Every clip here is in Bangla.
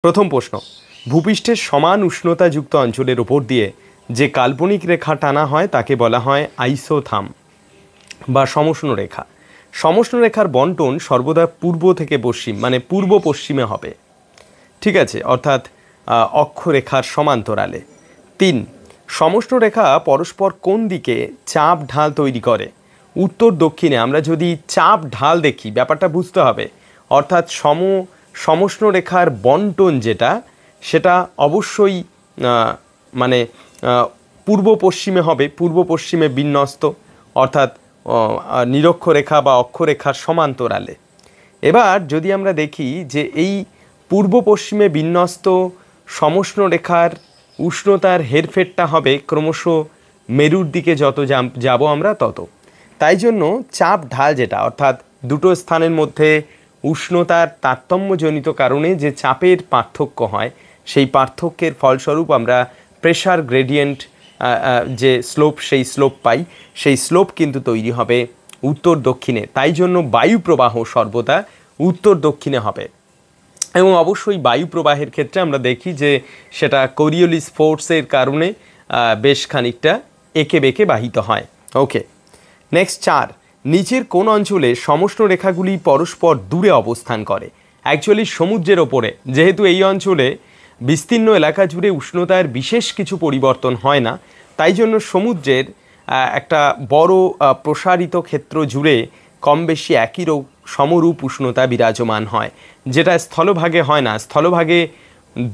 প্রথম প্রশ্ন, ভূপৃষ্ঠের সমান উষ্ণতাযুক্ত অঞ্চলের উপর দিয়ে যে কাল্পনিক রেখা টানা হয় তাকে বলা হয় আইসোথাম বা সমষ্ণ রেখা। সমষ্ণ রেখার বন্টন সর্বদা পূর্ব থেকে পশ্চিম মানে পূর্ব পশ্চিমে হবে, ঠিক আছে, অর্থাৎ অক্ষরেখার সমান্তরালে। 3, সমষ্ণ রেখা পরস্পর কোন দিকে চাপ ঢাল তৈরি করে? উত্তর দক্ষিণে। আমরা যদি চাপ ঢাল দেখি ব্যাপারটা বুঝতে হবে, অর্থাৎ সমষ্ণ রেখার বন্টন সেটা অবশ্যই মানে পূর্ব পশ্চিমে হবে, পূর্ব পশ্চিমে বিন্যস্ত, অর্থাৎ নিরক্ষরেখা বা অক্ষরেখার সমান্তরালে। এবার যদি আমরা দেখি যে এই পূর্ব পশ্চিমে বিন্যস্ত সমষ্ণ রেখার উষ্ণতার হেরফেরটা হবে ক্রমশ মেরুর দিকে যত যাব আমরা তত। তাই জন্য চাপ ঢাল অর্থাৎ দুটো স্থানের মধ্যে উষ্ণতার তারতম্যজনিত কারণে যে চাপের পার্থক্য হয়, সেই পার্থক্যের ফলস্বরূপ আমরা প্রেশার গ্রেডিয়েন্ট যে স্লোপ, সেই স্লোপ পাই। সেই স্লোপ কিন্তু তৈরি হবে উত্তর দক্ষিণে। তাই জন্য বায়ু প্রবাহ সর্বদা উত্তর দক্ষিণে হবে। এবং অবশ্যই বায়ু প্রবাহের ক্ষেত্রে আমরা দেখি যে সেটা কোরিওলিস ফোর্সের কারণে বেশ খানিকটা এঁকে বেঁকে বাহিত হয়। ওকে, নেক্সট 4, নিচের কোন অঞ্চলে সমষ্ণ রেখাগুলি পরস্পর দূরে অবস্থান করে? অ্যাকচুয়ালি সমুদ্রের ওপরে, যেহেতু এই অঞ্চলে বিস্তীর্ণ এলাকা জুড়ে উষ্ণতার বিশেষ কিছু পরিবর্তন হয় না, তাই জন্য সমুদ্রের একটা বড় প্রসারিত ক্ষেত্র জুড়ে কম বেশি একই সমরূপ উষ্ণতা বিরাজমান হয়, যেটা স্থলভাগে হয় না। স্থলভাগে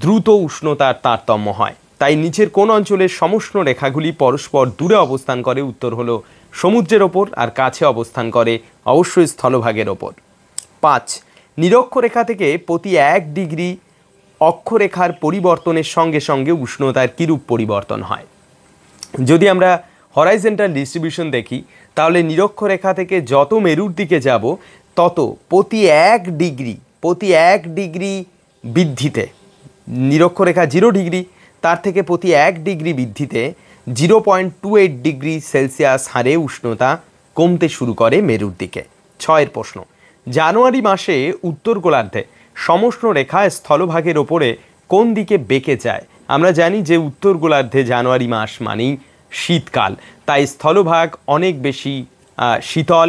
দ্রুত উষ্ণতার তারতম্য হয়। তাই নিচের কোন অঞ্চলের সমষ্ণ রেখাগুলি পরস্পর দূরে অবস্থান করে? উত্তর হলো সমুদ্রের ওপর, আর কাছে অবস্থান করে অবশ্যই স্থলভাগের ওপর। 5, নিরক্ষরেখা থেকে প্রতি 1 ডিগ্রি অক্ষরেখার পরিবর্তনের সঙ্গে সঙ্গে উষ্ণতার কিরূপ পরিবর্তন হয়? যদি আমরা হরাইজন্টাল ডিস্ট্রিবিউশন দেখি, তাহলে নিরক্ষরেখা থেকে যত মেরুর দিকে যাব তত প্রতি 1 ডিগ্রি বৃদ্ধিতে, নিরক্ষরেখা 0 ডিগ্রি, তার থেকে প্রতি 1 ডিগ্রি বৃদ্ধিতে 0.28 ডিগ্রি সেলসিয়াস হারে উষ্ণতা কমতে শুরু করে মেরুর দিকে। 6 প্রশ্ন, জানুয়ারি মাসে উত্তর গোলার্ধে সমষ্ণ রেখা স্থলভাগের ওপরে কোন দিকে বেঁকে যায়? আমরা জানি যে উত্তর গোলার্ধে জানুয়ারি মাস মানেই শীতকাল, তাই স্থলভাগ অনেক বেশি শীতল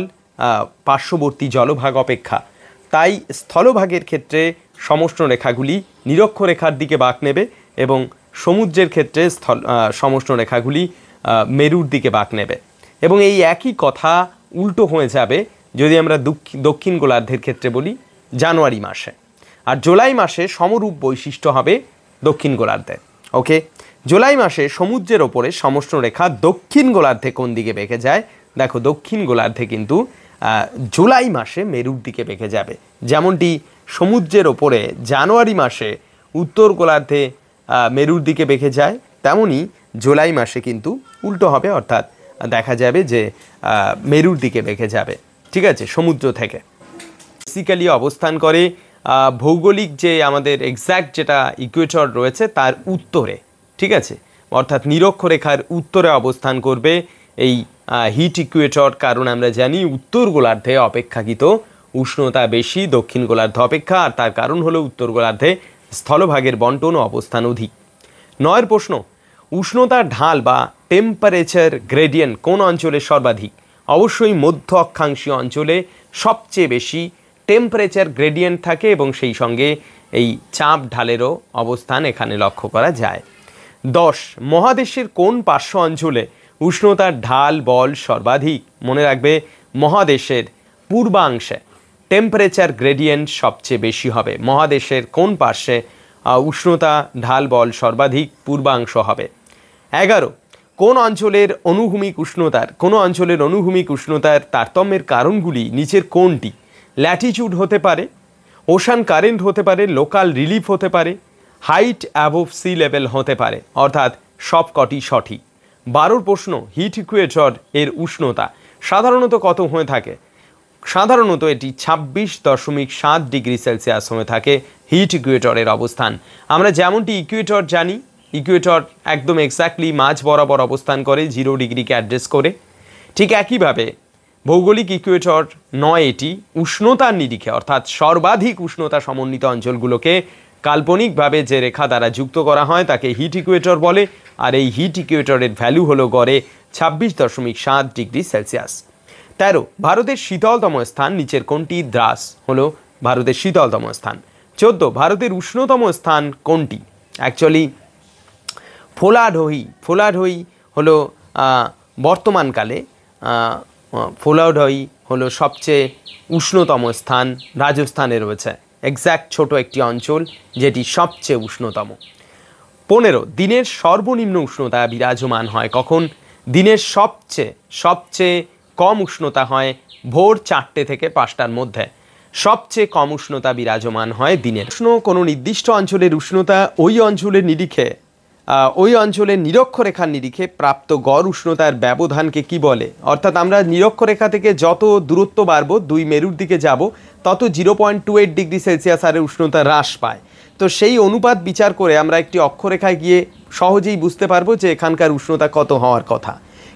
পার্শ্ববর্তী জলভাগ অপেক্ষা। তাই স্থলভাগের ক্ষেত্রে সমষ্ণ রেখাগুলি নিরক্ষরেখার দিকে বাঁক নেবে এবং সমুদ্রের ক্ষেত্রে সমষ্ণ রেখাগুলি মেরুর দিকে বাঁক নেবে। এবং এই একই কথা উল্টো হয়ে যাবে যদি আমরা দক্ষিণ গোলার্ধের ক্ষেত্রে বলি জানুয়ারি মাসে। আর জুলাই মাসে সমরূপ বৈশিষ্ট্য হবে দক্ষিণ গোলার্ধে। ওকে, জুলাই মাসে সমুদ্রের ওপরে সমষ্ণ রেখা দক্ষিণ গোলার্ধে কোন দিকে বেঁকে যায়? দেখো, দক্ষিণ গোলার্ধে কিন্তু জুলাই মাসে মেরুর দিকে বেঁকে যাবে। যেমনটি সমুদ্রের ওপরে জানুয়ারি মাসে উত্তর গোলার্ধে মেরুর দিকে বেঁকে যায়, তেমনি জুলাই মাসে কিন্তু উল্টো হবে, অর্থাৎ দেখা যাবে যে মেরুর দিকে বেঁকে যাবে, ঠিক আছে, সমুদ্র থেকে। বেসিক্যালি অবস্থান করে ভৌগোলিক যে আমাদের এক্স্যাক্ট যেটা ইকুয়েটর রয়েছে তার উত্তরে, ঠিক আছে, অর্থাৎ নিরক্ষরেখার উত্তরে অবস্থান করবে এই হিট ইকুয়েটর। কারণ আমরা জানি উত্তর গোলার্ধে অপেক্ষাকৃত উষ্ণতা বেশি দক্ষিণ গোলার্ধ অপেক্ষা, আর তার কারণ হলো উত্তর গোলার্ধে স্থলভাগের বন্টন ও অবস্থান অধিক। 9 প্রশ্ন, উষ্ণতার ঢাল বা টেম্পারেচার গ্রেডিয়েন্ট কোন অঞ্চলে সর্বাধিক? অবশ্যই মধ্য অক্ষাংশীয় অঞ্চলে সবচেয়ে বেশি টেম্পারেচার গ্রেডিয়েন্ট থাকে এবং সেই সঙ্গে এই চাপ ঢালেরও অবস্থান এখানে লক্ষ্য করা যায়। 10, মহাদেশের কোন পার্শ্ব অঞ্চলে উষ্ণতার ঢাল বল সর্বাধিক? মনে রাখবে, মহাদেশের পূর্বাংশে টেম্পারেচার গ্রেডিয়েন্ট সবচেয়ে বেশি হবে। মহাদেশের কোন পার্শ্বে উষ্ণতা ঢাল বল সর্বাধিক? পূর্বাংশ হবে। 11, কোন অঞ্চলের অনুভূমিক উষ্ণতার তারতম্যের কারণগুলি নিচের কোনটি? ল্যাটিটিউড হতে পারে, ওশান কারেন্ট হতে পারে, লোকাল রিলিফ হতে পারে, হাইট অ্যাবভ সি লেভেল হতে পারে, অর্থাৎ সবকটি সঠিক। 12 প্রশ্ন, হিট ইকুয়েটর এর উষ্ণতা সাধারণত কত হয়ে থাকে? সাধারণত এটি 26.7 ডিগ্রি সেলসিয়াস হয়ে থাকে হিট ইকুয়েটরের অবস্থান। আমরা যেমনটি ইকুয়েটর জানি, ইকুয়েটর একদম এক্স্যাক্টলি মাঝ বরাবর অবস্থান করে 0 ডিগ্রিকে অ্যাড্রেস করে, ঠিক একইভাবে ভৌগোলিক ইকুয়েটর নয়, এটি উষ্ণতার নিরিখে অর্থাৎ সর্বাধিক উষ্ণতা সমন্বিত অঞ্চলগুলোকে কাল্পনিকভাবে যে রেখা দ্বারা যুক্ত করা হয় তাকে হিট ইকুয়েটর বলে, আর এই হিট ইকুয়েটরের ভ্যালু হলো গড়ে 26.7 ডিগ্রি সেলসিয়াস। 13, ভারতের শীতলতম স্থান নিচের কোনটি? দ্রাস হলো ভারতের শীতলতম স্থান। 14, ভারতের উষ্ণতম স্থান কোনটি? অ্যাকচুয়ালি ফোলাঢই হলো বর্তমানকালে ফোলাঢই হলো সবচেয়ে উষ্ণতম স্থান, রাজস্থানে রয়েছে এক্স্যাক্ট ছোট একটি অঞ্চল যেটি সবচেয়ে উষ্ণতম। 15, দিনের সর্বনিম্ন উষ্ণতা বিরাজমান হয় কখন? দিনের সবচেয়ে কম উষ্ণতা হয় ভোর 4টে থেকে 5টার মধ্যে। সবচেয়ে কম উষ্ণতা বিরাজমান হয় দিনের। কোনো নির্দিষ্ট অঞ্চলের উষ্ণতা ওই অঞ্চলের নিরক্ষরেখার নিরিখে প্রাপ্ত গড় উষ্ণতার ব্যবধানকে কি বলে? অর্থাৎ আমরা নিরক্ষরেখা থেকে যত দূরত্ব বাড়বো, 2 মেরুর দিকে যাব, তত 0.28 ডিগ্রি সেলসিয়াস হারে উষ্ণতা হ্রাস পায়। তো সেই অনুপাত বিচার করে আমরা একটি অক্ষরেখায় গিয়ে সহজেই বুঝতে পারবো যে এখানকার উষ্ণতা কত হওয়ার কথা।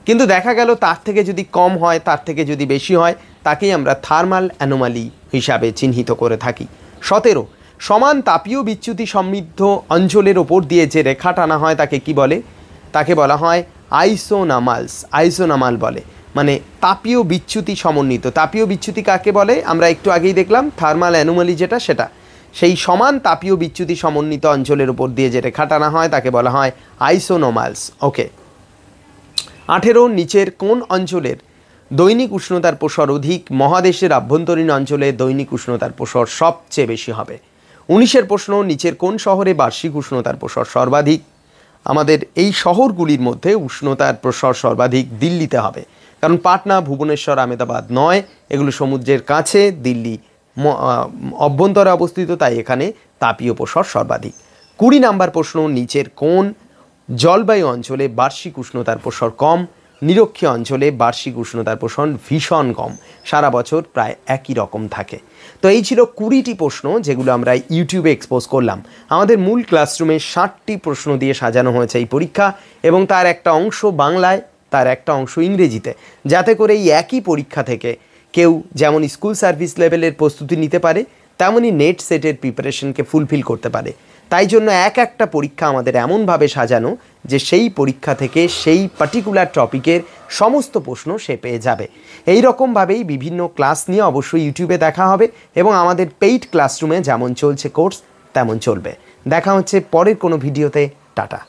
কিন্তু দেখা গেল তার থেকে যদি কম হয়, তার থেকে যদি বেশি হয়, তাকেই আমরা থার্মাল অ্যানোমালি হিসাবে চিহ্নিত করে থাকি। 17, সমান তাপীয় বিচ্যুতি সমৃদ্ধ অঞ্চলের ওপর দিয়ে যে রেখা টানা হয় তাকে কি বলে? তাকে বলা হয় আইসোনামাল বলে, মানে তাপীয় বিচ্যুতি সমন্বিত। তাপীয় বিচ্যুতি কাকে বলে? আমরা একটু আগেই দেখলাম থার্মাল অ্যানোমালি যেটা, সেটা সেই সমান তাপীয় বিচ্যুতি সমন্বিত অঞ্চলের উপর দিয়ে যে রেখা টানা হয় তাকে বলা হয় আইসোনোমালস। ওকে। 18, নিচের কোন অঞ্চলের দৈনিক উষ্ণতার প্রসার অধিক? মহাদেশের আভ্যন্তরীণ অঞ্চলে দৈনিক উষ্ণতার প্রসার সবচেয়ে বেশি হবে। 19 প্রশ্ন, নিচের কোন শহরে বার্ষিক উষ্ণতার প্রসার সর্বাধিক? আমাদের এই শহরগুলির মধ্যে উষ্ণতার প্রসার সর্বাধিক দিল্লিতে হবে, কারণ পাটনা, ভুবনেশ্বর, আহমেদাবাদ নয়, এগুলো সমুদ্রের কাছে, দিল্লি অভ্যন্তরে অবস্থিত, তাই এখানে তাপীয় প্রসার সর্বাধিক। 20 নম্বর প্রশ্ন, নিচের কোন জলবায়ু অঞ্চলে বার্ষিক উষ্ণতার প্রসার কম? নিরক্ষীয় অঞ্চলে বার্ষিক উষ্ণতার প্রসার ভীষণ কম, সারা বছর প্রায় একই রকম থাকে। তো এই ছিল 20টি প্রশ্ন যেগুলো আমরা ইউটিউবে এক্সপোজ করলাম। আমাদের মূল ক্লাসরুমে 60টি প্রশ্ন দিয়ে সাজানো হয়েছে এই পরীক্ষা, এবং তার একটা অংশ বাংলায়, তার একটা অংশ ইংরেজিতে, যাতে করে এই একই পরীক্ষা থেকে কেউ যেমন স্কুল সার্ভিস লেভেলের প্রস্তুতি নিতে পারে, তেমনই নেট সেটের প্রিপারেশনকে ফুলফিল করতে পারে। তাই জন্য একটা পরীক্ষা আমাদের এমনভাবে সাজানো যে সেই পরীক্ষা থেকে সেই পার্টিকুলার টপিকের সমস্ত প্রশ্ন সে পেয়ে যাবে। এই রকমভাবেই বিভিন্ন ক্লাস নিয়ে অবশ্যই ইউটিউবে দেখা হবে, এবং আমাদের পেইড ক্লাসরুমে যেমন চলছে কোর্স তেমন চলবে। দেখা হচ্ছে পরের কোনো ভিডিওতে। টাটা।